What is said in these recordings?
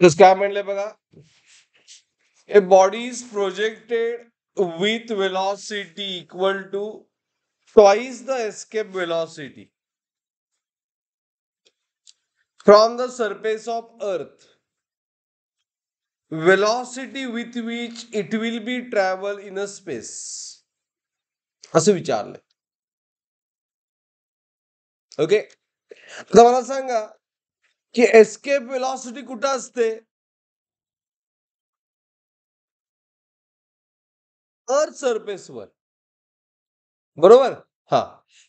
तस काय म्हणलंय बघा, a body is projected with velocity equal to twice the escape velocity from the surface of earth, velocity with which it will be travel in a space, असं विचारलंय. Okay, आता मला सांगा की escape velocity कुठं असते? अर्थ सरफेसवर, बरोबर. हा,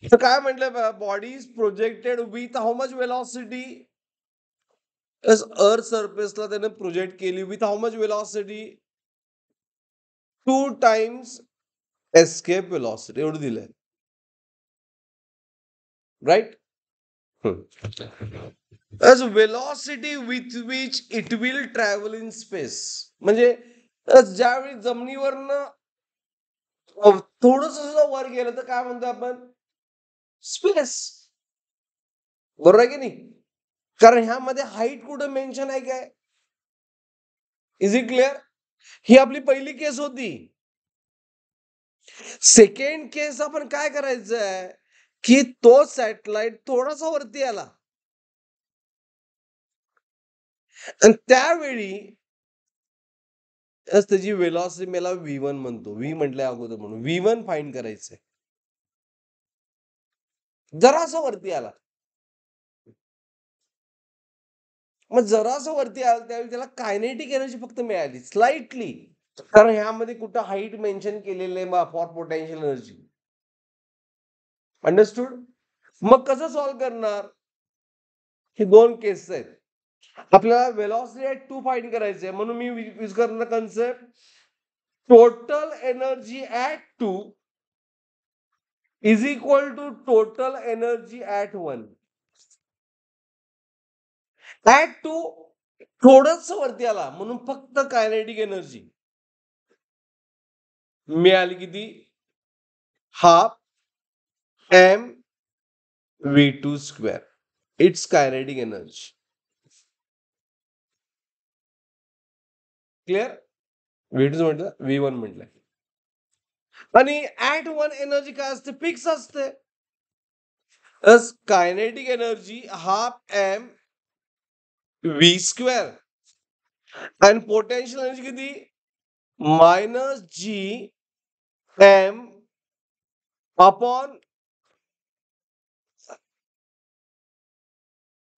तर काय म्हटलंय, body is projected with how much velocity? अर्थ सरफेसला त्याने प्रोजेक्ट केली with how much velocity? 2 times escape velocity, एवढं दिलंय, right. as velocity with which it will travel in space, म्हणजे ज्यावेळी जमिनीवरनं थोडस सुद्धा वर गेलं तर काय म्हणतो आपण? स्पेस, बरोबर आहे की नाही? कारण ह्यामध्ये हाईट कुठं मेन्शन आहे काय? Is it clear? ही आपली पहिली केस होती. सेकंड केस आपण काय करायचंय की तो सॅटेलाइट थोडासा वरती आला आणि त्यावेळी त्याची वेलॉसिटी मला V1 म्हणतो, व्ही म्हटलंय अगोदर म्हणून V1 फाइंड करायचंय. जरासं वरती आला, मग जरासं वरती आला त्यावेळी त्याला कायनेटिक एनर्जी फक्त मिळाली स्लाइटली, कारण ह्यामध्ये कुठं हाईट मेन्शन केलेलं आहे फॉर पोटेन्शियल एनर्जी. अंडरस्टूड? मग कसं सॉल्व्ह करणार? हे दोन केसेस आहेत. आपल्याला वेलॉसिटी ॲट 2 फाइंड करायचंय, म्हणून मी यूज करणार concept total energy at 2 is equal to total energy at 1. At 2 थोडंच वरती आला म्हणून फक्त कायनेटिक एनर्जी मिळाली किती? Half mv2 square. It's kinetic energy. Clear? V2 म्हटलं, V1 म्हटलंय. आणि ॲट 1 एनर्जी काय असते? फिक्स असते. Kinetic energy half mv square आणि पोटेन्शियल एनर्जी किती? -gm upon.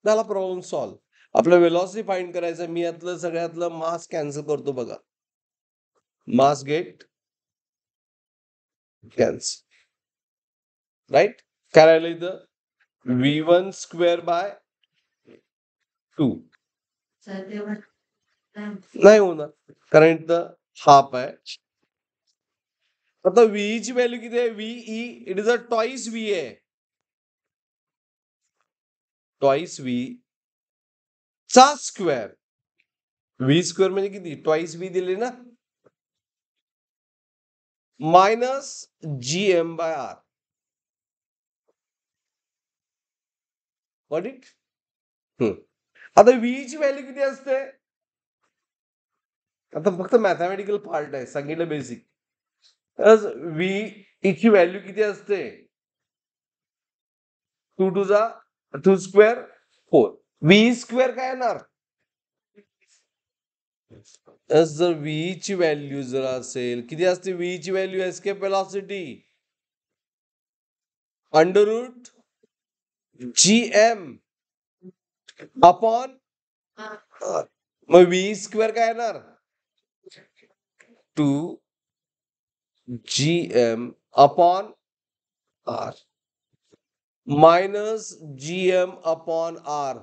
झाला प्रॉब्लेम सॉल्व. आपलं वेलॉसिटी फाइंड करायचं. मी यातलं सगळ्यातलं मास कॅन्सल करतो बघा. मास गेट कॅन्सल, राईट. काय राहिलं इथं? V1 स्क्वेअर बाय 2 नाही होणार, कारण इथं हाफ आहे. आता व्ही ची व्हॅल्यू किती आहे? VE it is a twice V आहे, टॉईस व्ही चा स्क्वेअर. व्ही स्क्वेअर म्हणजे किती? टॉईस व्ही दिले ना, minus GM by R. What it? आता व्ही ची व्हॅल्यू किती असते? आता फक्त मॅथमॅटिकल पार्ट आहे, सांगितलं बेसिक. व्ही ची व्हॅल्यू किती असते? 2 टू जा 2 स्क्वेअर 4. व्ही स्क्वेअर काय येणार? जर व्ही ची व्हॅल्यू जर असेल, किती असते व्ही ची value? Escape velocity under root GM upon, मग व्ही स्क्वेअर काय येणार? 2 GM upon R minus GM upon R,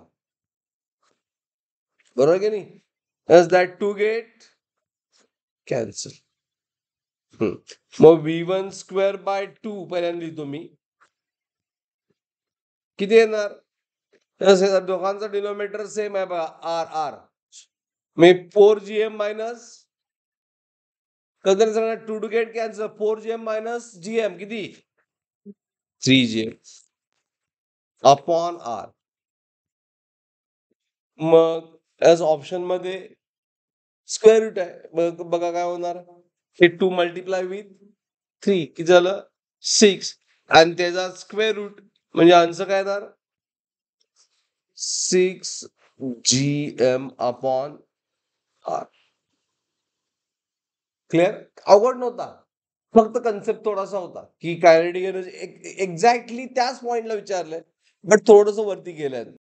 बरोबर की नाही? As that 2 get cancel. मग V1 स्क्वेअर बाय 2 पहिल्यांदा लिहितो मी. किती येणार? दोघांचा डिनोमिनेटर सेम आहे बघा, R. मी 4GM मायनस, कधी सांगणार 2 to get cancel, 4GM minus GM किती? 3GM upon R. मग ॲज ऑप्शनमध्ये स्क्वेअर रूट आहे. बघा काय होणार. हे 2 मल्टिप्लाय विथ 3 किती झालं 6 आणि त्याचा स्क्वेअर रूट म्हणजे आन्सर काय येणार 6 GM अपॉन आर. क्लिअर. अवघड नव्हता, फक्त कन्सेप्ट थोडासा होता की कायनेटिक एनर्जी एक्झॅक्टली त्याच पॉइंटला विचारलंय बट थोडंसं वरती गेलंय.